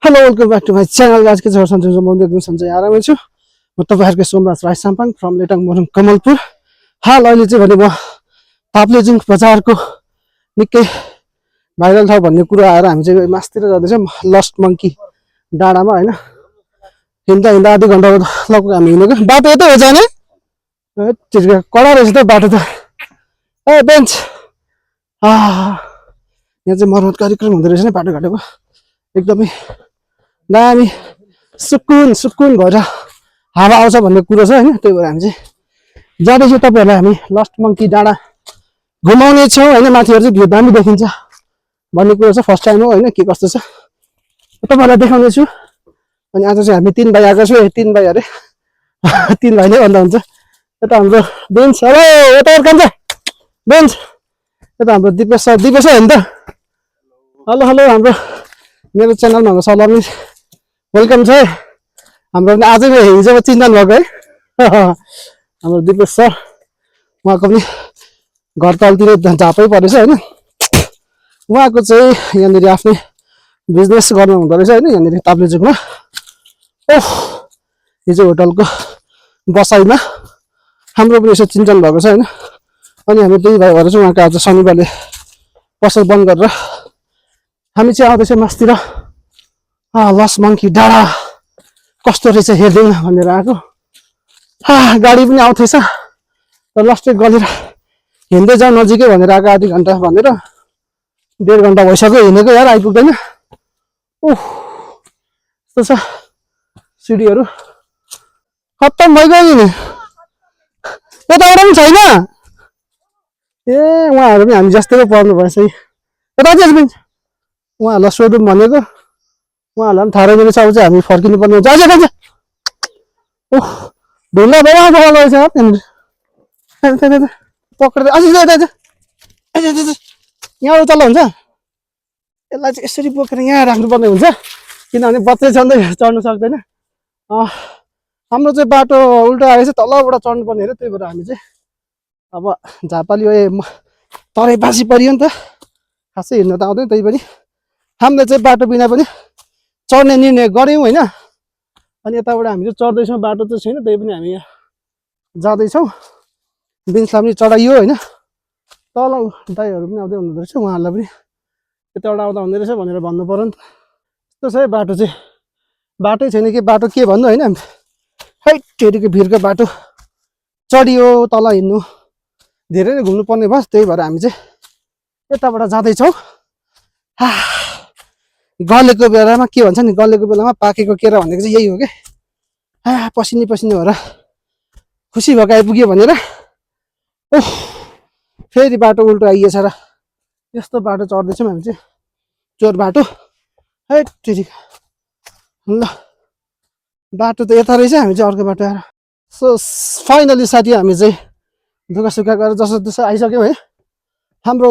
Hello welcome back to my channel. आज के छ सन्चै म एकदम सन्चै आरामै छु। म तपाईहरुको सोमराज राई साम्पाङ फ्रम लेटाङ मोरङ कमलपुर। हाल अहिले चाहिँ भने म ताप्लेजुङ बजारको निकै भाइरल छ भन्ने कुरा आएर हामी चाहिँ मास्तिर जाँदैछौँ लस्ट मङ्की डाँडामा हैन। हिँड्दा हिँड्दा आधी घन्टा लगभग हामी हिँडेको। बाटो यतै हो जाने कडा रहेछ त बाटो त। ए बेन्च यहाँ चाहिँ मर्मत कार्यक्रम हुँदो रहेछ नि बाटो घाटोको। एकदमै दामी सुकुन सुकुन भएर हावा आउँछ भन्ने कुरो छ हैन। त्यही भएर हामी चाहिँ जाँदैछौँ। तपाईहरुलाई हामी लस्ट मङ्की डाँडा घुमाउने छौँ हैन। माथिहरु चाहिँ भ्यू दामी देखिन्छ भन्ने कुरो छ। फर्स्ट टाइम हो हैन, के कस्तो छ तपाईहरुलाई देखाउने छु। अनि आज चाहिँ हामी 3 भाइ आएको छु। 3 भाइ अरे 3 भाइ नै भन्दा हुन्छ। यता हाम्रो बेन्च, हेलो यता कान्छ बेन्च, यता हाम्रो दिपेश सर हैन त। हेलो हेलो हाम्रो मेरो च्यानलमा हाम्रो सलामी वेलकम छ। हाम्रो आजै हिजो चिन्तन भएको है हाम्रो दिपेश सर। उहाँको पनि घर तलतिर झापै परेछ हैन। उहाँको चाहिँ यहाँनिर आफ्नै बिजनेस गर्नु हुँदो रहेछ हैन यहाँनिर ताप्लेजुङमा। ओह हिजो होटलको बसाइमा हाम्रो पनि यसो चिन्तन भएको छ हैन। अनि हामी 2 भाइ भएर चाहिँ उहाँको आज शनिबारले पसल बन्द गरेर हामी चाहिँ आउँदैछौँ मास्तिर। लस्ट मङ्की डाँडा कस्तो रहेछ हेर्दै भनेर आएको। गाडी पनि आउँथेछ र लस्टै गलेर हिँड्दै जाउँ नजिकै भनेर आएको। आधी घन्टा भनेर 1.5 घन्टा भइसक्यो हिँडेको यार, आइपुग्दैन। ओह यस्तो छ सिडीहरू खत्तम भइगयो नि। यताबाट पनि छैन ए। उहाँहरू पनि हामी जस्तै पर्नु भएछ है। यता चाहिँ उहाँहरूलाई सोधौँ भनेको, उहाँहरूलाई पनि थाहा रहेन रहेछ। अब चाहिँ हामी फर्किनु पर्ने हुन्छ। अझै कन्छ ओह ढुङ्गा बडा बडा रहेछ त्यहाँ पक्रेर अझै यहाँ उचाल्दा हुन्छ। यसलाई चाहिँ यसरी बोकेर यहाँ राख्नुपर्ने हुन्छ किनभने बच्चै छँदै चढ्नु सक्दैन। हाम्रो चाहिँ बाटो उल्टा आएछ, तलबाट चढ्नुपर्ने अरे। त्यही भएर हामी चाहिँ अब झापाली तराई बासी परियो नि त, खासै हिँड्न त आउँदैन। त्यही पनि हामीले चाहिँ बाटो बिना पनि चढ्ने निर्णय गऱ्यौँ होइन। अनि यताबाट हामी चाहिँ चढ्दैछौँ, बाटो चाहिँ छैन। त्यही पनि हामी यहाँ जाँदैछौँ। बिन्सलाई पनि चढाइयो होइन। तल दाइहरू पनि आउँदै हुँदो रहेछ, उहाँहरूलाई पनि यताबाट आउँदा हुँदो रहेछ भनेर भन्नु पऱ्यो नि त। यस्तो छ है बाटो चाहिँ, बाटै छैन कि बाटो के भन्नु होइन। हैट टेरीको भिरको बाटो चढियो, तल हिँड्नु धेरै नै घुम्नु पर्ने भयो। त्यही भएर हामी चाहिँ यताबाट जाँदैछौँ। गलेको बेलामा के भन्छ नि, गलेको बेलामा पाकेको केरा भनेको चाहिँ यही हो क्या। पसिनी पसिनी भएर खुसी भएको आइपुग्यो भनेर। ओह फेरि बाटो उल्टो आइएछ र यस्तो बाटो चढ्दैछौँ हामी चाहिँ, चोर बाटो। है ठिक ल बाटो त यता रहेछ, हामी चाहिँ अर्को बाटो आएर। सो फाइनली साथी हामी चाहिँ दुःख सुख गरेर जसो जसो आइसक्यौँ है। हाम्रो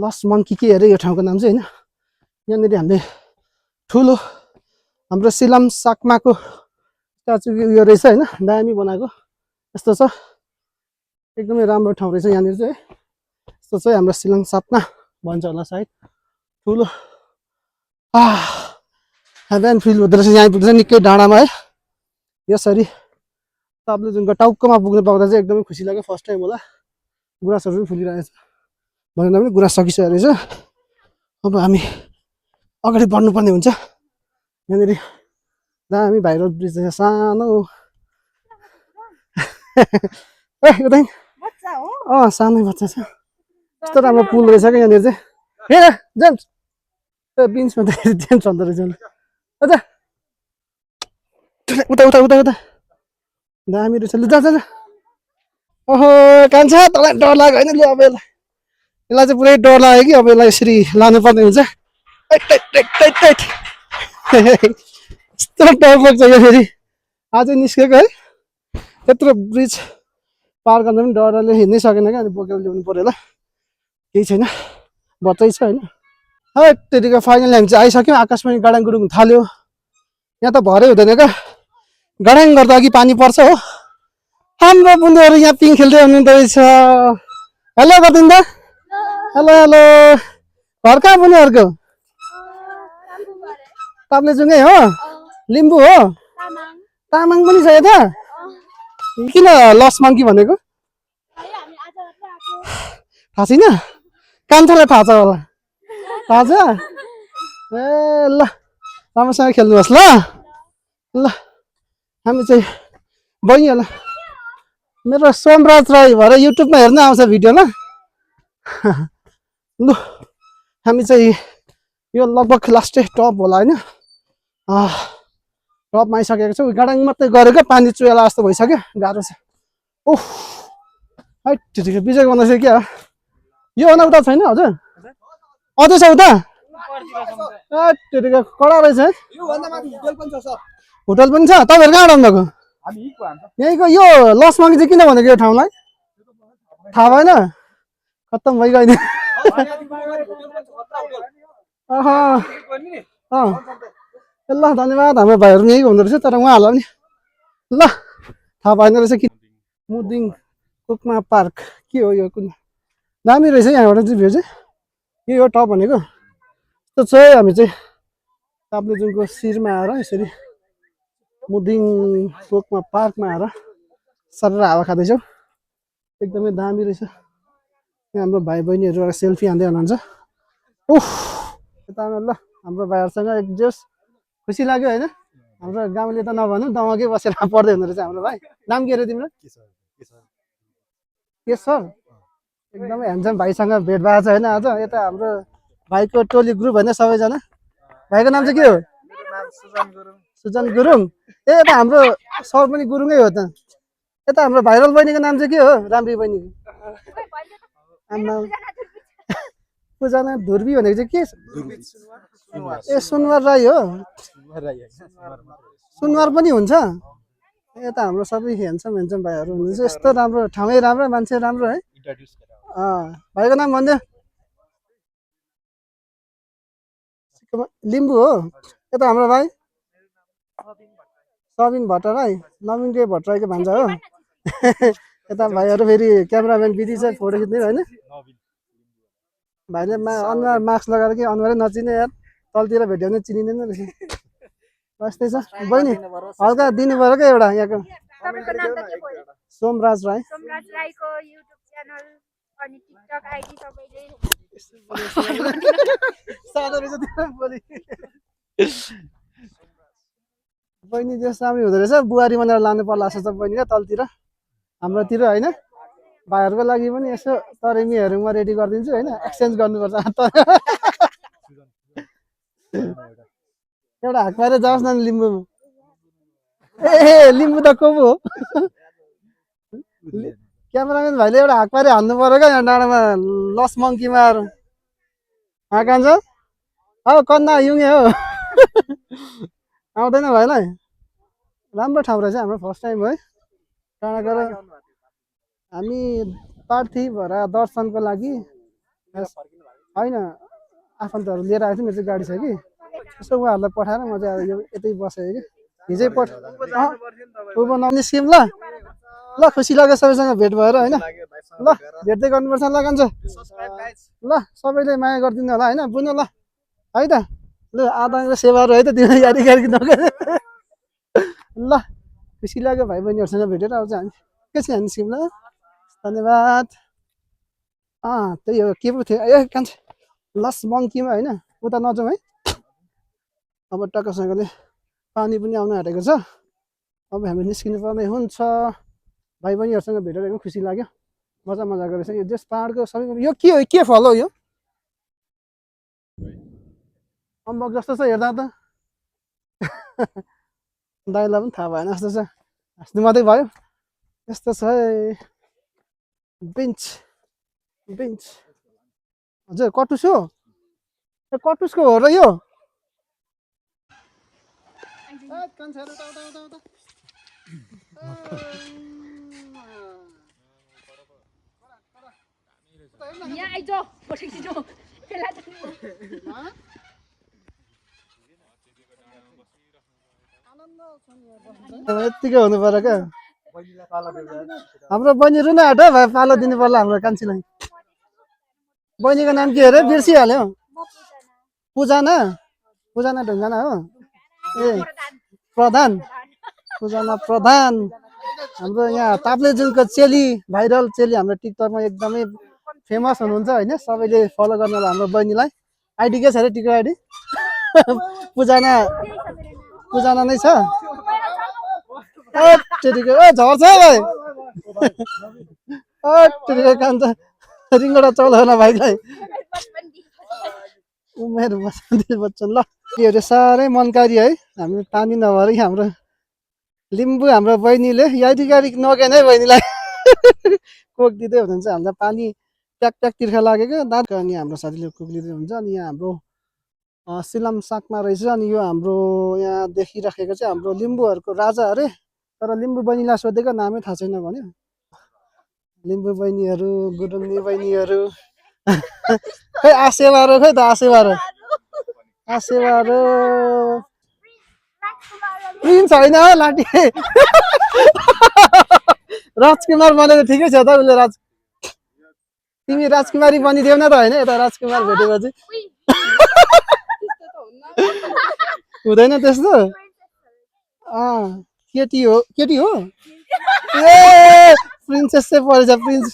लस्ट मङ्की के अरे यो ठाउँको नाम चाहिँ होइन। यहाँनिर हामीले ठुलो हाम्रो सिलाम साक्माको स्ट्याचु उयो रहेछ होइन, दामी बनाएको। यस्तो छ एकदमै राम्रो ठाउँ रहेछ यहाँनिर चाहिँ। यस्तो चाहिँ हाम्रो सिलाम साक्मा भन्छ होला सायद। ठुलो बिहान फिल हुँदो रहेछ यहाँ आइपुग्छ निकै डाँडामा है। यसरी ताप्लेजुङको टाउकोमा पुग्नु पाउँदा चाहिँ एकदमै खुसी लाग्यो। फर्स्ट टाइम होला। गुराँसहरू पनि फुलिरहेछ भनेर पनि गुराँस सकिसकेको रहेछ। अब हामी अगाडि बढ्नुपर्ने हुन्छ। यहाँनिर दामी भाइरल ब्रिज रहेछ सानो। ए उतै सानै बच्चा छ। यस्तो राम्रो पुल रहेछ क्या यहाँनिर चाहिँ। हेर जेम्स बिन्समा त जेम्स भन्दो रहेछ। अझ उता उता उता उता दामी रहेछ। लु जा जा। ओहो कान्छ तँलाई डर लाग्यो होइन। लु अब यसलाई चाहिँ पुरै डर लाग्यो कि अब यसलाई यसरी लानुपर्ने हुन्छ। यस्तो डर लाग्छ यो फेरि अझै निस्केको है। त्यत्रो ब्रिज पार गर्न पनि डरले हिँड्नै सकेन क्या। अनि बोकेर ल्याउनु पऱ्यो होला, केही छैन, बच्चै छ होइन। है त्यतिको फाइनली हामी चाहिँ आइसक्यौँ। आकाश पनि गाडाङ गुडुङ थाल्यो। यहाँ त भरै हुँदैन क्या, गाडाङ गर्दा अघि पानी पर्छ हो। हाम्रो बुन्दुहरू यहाँ पिङ खेल्दै हुनुहुँदो रहेछ। हेलो गरिदिनु त। हेलो हेलो घर कहाँ बुनुहरूको ताप्लेजुङै हो लिम्बू हो तामाङ पनि छ यता किन लस मङ्की भनेको थाहा छैन कान्छालाई थाहा छ होला थाहा छ ए ल राम्रोसँग खेल्नुहोस् ल ल हामी चाहिँ बहिनीहरूलाई मेरो सोमराज राई भएर युट्युबमा हेर्न आउँछ भिडियो ल लु हामी चाहिँ यो लगभग लास्टै टप होला होइन टपमा आइसकेको छ गाडाङ मात्रै गरेको पानी चुहेला जस्तो भइसक्यो गाह्रो छ ओह है ठिकै बिजय बनाउँछ क्या यो भन्दा उता छैन हजुर अझै छ उता ठिकै कडा रहेछ है होटल पनि छ तपाईँहरू कहाँ आउनुभएको यहीँको यो लस मङ्की चाहिँ किन भनेको यो ठाउँलाई थाहा भएन खत्तम भइगयो नि ल धन्यवाद हाम्रो भाइहरू यहीँ हुँदो रहेछ तर उहाँहरूलाई पनि ल थाहा भएन रहेछ कि मुदिङ कुकमा पार्क के हो यो कुन दामी रहेछ यहाँबाट चाहिँ भ्यू चाहिँ के हो टप भनेको यस्तो चाहिँ हामी चाहिँ ताप्लेजुङको शिरमा आएर यसरी मुदिङ कुकमा पार्कमा आएर सरेर हावा खाँदैछौँ एकदमै दामी रहेछ यहाँ हाम्रो भाइ बहिनीहरू एउटा सेल्फी हान्दै हुनुहुन्छ उफ यता ल हाम्रो भाइहरूसँग एकजोस खुसी लाग्यो होइन हाम्रो गाउँले त नभनौँ दमाकै बसेर पढ्दै हुँदो रहेछ हाम्रो भाइ नाम के अरे तिम्रो केशर एकदमै ह्यान्डसम भाइसँग भेट भएको छ होइन आज यता हाम्रो भाइको टोली ग्रुप होइन सबैजना भाइको नाम चाहिँ के हो सुजन गुरुङ ए यता हाम्रो सर पनि गुरुङै हो त यता हाम्रो भाइरल बहिनीको नाम चाहिँ के हो राम्री बहिनीको आमा पूजना धुर्बी भनेको चाहिँ के ए सुनवार राई हो सुनवार पनि हुन्छ यता हाम्रो सबै ह्यान्डसम भाइहरू हुनुहुन्छ यस्तो राम्रो ठाउँै राम्रो मान्छे राम्रो है भाइको नाम भन्दै लिम्बू हो यता हाम्रो भाइ सबिन भट्टराई नवीन के भट्टराईको भान्जा हो यता भाइहरू फेरि क्यामेराम्यान बिदी छ फोटो खिच्ने होइन भाइले अनुहार मास्क लगाएर कि अनुहारै नचिने यार तलतिर भेट्यो भने चिनिँदैन रहेछ यस्तै छ बहिनी हल्का दिनु पऱ्यो क्या एउटा यहाँको सोमराज राई बहिनी त्यो सामी हुँदो रहेछ बुहारी बनाएर लानु पर्ला जस्तो छ बहिनी क्या तलतिर हाम्रोतिर होइन भाइहरूको लागि पनि यसो तरेमीहरू म रेडी गरिदिन्छु होइन एक्सचेन्ज गर्नुपर्छ एउटा हात पारेर जाओस् न लिम्बूमा ए लिम्बू त को पो हो क्यामेराम्यान भाइले एउटा हात पारेर हान्नु पऱ्यो क्या यहाँ डाँडामा लस मङ्कीमा कान्छ हो कन्ना युङे हो आउँदैन भाइलाई राम्रो ठाउँ रहेछ हाम्रो फर्स्ट टाइम है डाँडा गएर हामी पार्थिव भएर दर्शनको लागि होइन आफन्तहरू लिएर आएको थियो मेरो चाहिँ गाडी छ कि यसो उहाँहरूलाई पठाएर म चाहिँ यो यतै बसेँ कि हिजै निस्क्यौँ ल ल खुसी लाग्यो सबैसँग भेट भएर होइन ल भेट्दै गर्नुपर्छ ल कान्छ ल सबैले माया गरिदिनु होला होइन बुझ्नु ल है त ल आदाङको सेवाहरू है त तिमीले यारी गरिदिनु ल खुसी लाग्यो भाइ बहिनीहरूसँग भेटेर आउँछ हामी के छ निस्क्यौँ ल धन्यवाद त्यही हो के पो थियो ए कान्छ लस मङ्कीमा होइन उता नजाउँ है अब टक्कसँगले पानी पनि आउनु आँटेको छ अब हामी निस्किनु पर्ने हुन्छ भाइ बहिनीहरूसँग भेटेर एकदम खुसी लाग्यो मजा गरेछ यो देश पाहाडको सबै यो के हो के फल हो यो अम्बक जस्तो छ हेर्दा त दाइलाई पनि थाहा भएन जस्तो छ हाँस्नु मात्रै भयो यस्तो छ है बेन्च हजुर कटुस हो कटुसको हो र यो यत्तिकै हुनु पर्यो क्या हाम्रो बहिनी रुन आँट भाइ पालो दिनु पर्ला हाम्रो कान्छीलाई बहिनीको नाम के अरे बिर्सिहाल्यो पूजना पूजना ढुङ्गाना हो ए प्रधान पूजना प्रधान हाम्रो यहाँ ताप्लेजुङको चेली भाइरल चेली हाम्रो टिकटकमा एकदमै फेमस हुनुहुन्छ होइन सबैले फलो गर्नु हाम्रो बहिनीलाई आइडी के छ अरे टिकटक आइडी पूजना पूजना नै छ झर्छ कान्छ रिङ्गडा चलाउन भाइलाई उमेर बच्चन ल त्योहरू साह्रै मनकारी है हामी पानी नभएर हाम्रो लिम्बू हाम्रो बहिनीले यादी गाडी नगेन है बहिनीलाई कोक दिँदै हुनुहुन्छ हामीलाई पानी ट्याक ट्याक तिर्खा लागेको दाँत अनि हाम्रो साथीले कोक लिँदै हुन्छ अनि यहाँ हाम्रो सिलम साकमा रहेछ अनि यो हाम्रो यहाँ देखिराखेको चाहिँ हाम्रो लिम्बूहरूको राजा अरे तर लिम्बू बहिनीलाई सोधेको नामै थाहा छैन भन्यो लिम्बू बहिनीहरू गुरुङनी बहिनीहरू खै आसेवारो खै त आसेवारो प्रिन्स होइन लाटी राजकुमार बनेको ठिकै छ त उसले तिमी राजकुमारी बनिदेऊ न त होइन यता राजकुमार भेटेपछि हुँदैन त्यस्तो केटी हो ए प्रिन्सेस चाहिँ परेछ प्रिन्स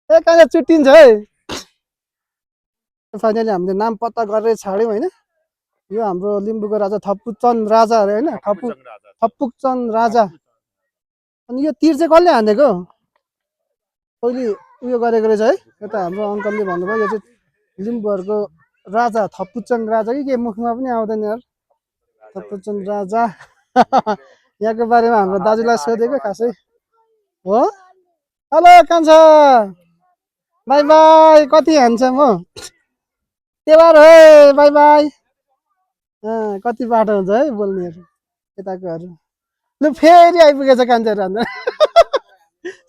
ए कहाँ चुट्टिन्छ है फाइनली हामीले नाम पत्ता गरेर छाड्यौँ होइन यो हाम्रो लिम्बूको राजा थप्पुचन्द राजा अरे होइन थप्पुचन्द राजा अनि यो तीर चाहिँ कसले हानेको पहिले उयो गरेको रहेछ है यता हाम्रो अङ्कलले भन्नुभयो यो चाहिँ लिम्बूहरूको राजा थप्पुचन्द राजा कि के मुखमा पनि आउँदैन यार थप्पुचन्द राजा यहाँको बारेमा हाम्रो दाजुलाई सोधेको खासै हो हेलो कान्छ बाई बाई कति हान्छ म त्यौहार है बाई बाई कति बाटो हुन्छ है बोल्नेहरू यताकोहरू लु फेरि आइपुगेछ कान्छाहरू अन्त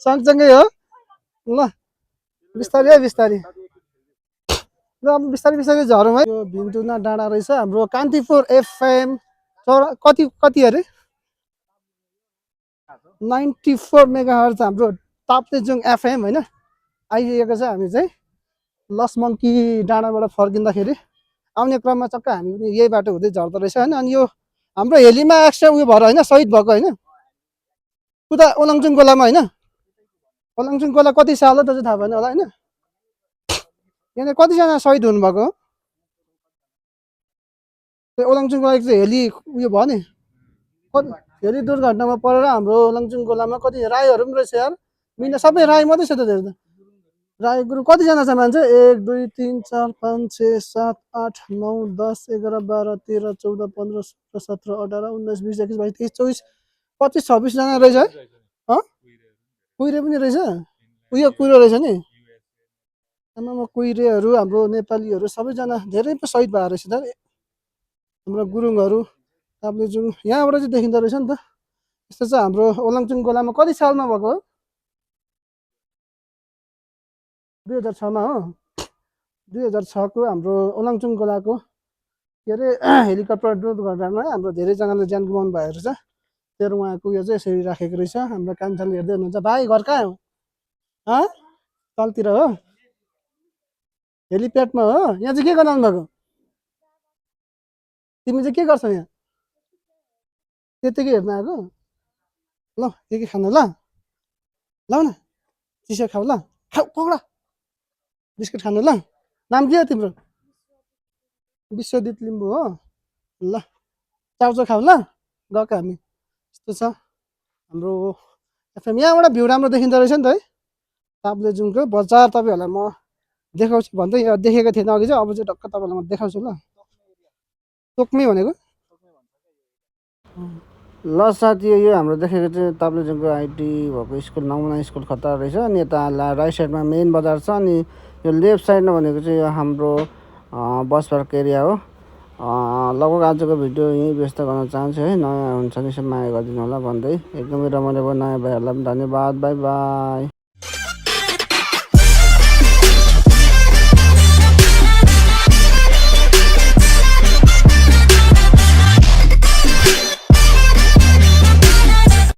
सँगसँगै हो ल बिस्तारै है बिस्तारै ल अब बिस्तारै बिस्तारै झरौँ है यो भिन्टुना डाँडा रहेछ हाम्रो कान्तिपुर एफएम कति अरे 94 मेगाहर्ज हाम्रो ताप्लेजुङ एफएम होइन आइरहेको छ हामी चाहिँ लसमङ्की डाँडाबाट फर्किँदाखेरि आउने क्रममा चक्क हामी पनि यही बाटो हुँदै झर्दो रहेछ होइन अनि यो हाम्रो हेलीमा एक्स्ट्रा उयो भएर होइन सहिद भएको होइन उता ओलाङचुङ गोलामा होइन ओलाङचुङ गोला कति साल हो त चाहिँ थाहा भएन होला होइन यहाँनिर कतिजना सहिद हुनुभएको हो त्यो ओलाङचुङ गोला चाहिँ हेली उयो भयो नि कति हेली दुर्घटनामा परेर हाम्रो ओलाङचुङ गोलामा कति राईहरू पनि रहेछ यार मिना सबै राई मात्रै छ त धेरै त राई गुरु कतिजना छ मान्छे 1 2 3 4 5 6 7 8 9 10 11 12 13 14 15 16 17 18 19 20 21 22 23 24 25 26 जना रहेछ है कुइरे पनि रहेछ उयो कुइरो रहेछ नि आमामा कुइरेहरू हाम्रो नेपालीहरू सबैजना धेरै पो सहिद भएर रहेछ त हाम्रो गुरुङहरू ताप्लेजुङ यहाँबाट चाहिँ देखिँदो रहेछ नि त यस्तो चाहिँ हाम्रो ओलाङचुङ गोलामा कति सालमा भएको हो 2006 मा हो 2006 को हाम्रो ओलाङचुङ गोलाको के अरे हेलिकप्टर दुर्घटनामा हाम्रो धेरैजनाले ज्यान गुमाउनु भएको रहेछ तेरो उहाँको उयो चाहिँ यसरी राखेको रहेछ हाम्रो कान्छाले हेर्दै हुनुहुन्छ भाइ घर कहाँ हो तलतिर हो हेलिप्याडमा हो यहाँ चाहिँ के गर्न आउनु भएको तिमी चाहिँ के गर्छौ यहाँ त्यतिकै हेर्न आएको ल के खानु ल ल न चिसो खाऊ ल खाऊ पक्रा बिस्कुट खानु ल नाम के हो तिम्रो विश्वजित लिम्बू हो ल चाउचाउ खाऊ ल गएको हामी यस्तो छ हाम्रो एफएम यहाँबाट भ्यू राम्रो देखिँदो रहेछ नि त है ताप्लेजुङको बजार तपाईँहरूलाई म देखाउँछु भन्दै देखेको थिएन अघि चाहिँ अब चाहिँ टक्क तपाईँलाई म देखाउँछु ल तोकमै भनेको ल साथी यो हाम्रो देखेको चाहिँ ताप्लेजुङको आइटी भएको स्कुल नमुना स्कुल खतरा रहेछ अनि यता राइट साइडमा मेन बजार छ अनि यो लेफ्ट साइडमा भनेको चाहिँ यो हाम्रो बस पार्क एरिया हो लगभग आजको भिडियो यहीँ व्यस्त गर्न चाहन्छु है नयाँ हुन्छ नि माया गरिदिनु होला भन्दै एकदमै रमाइलो भयो नयाँ भाइहरूलाई पनि धन्यवाद बाई बाई।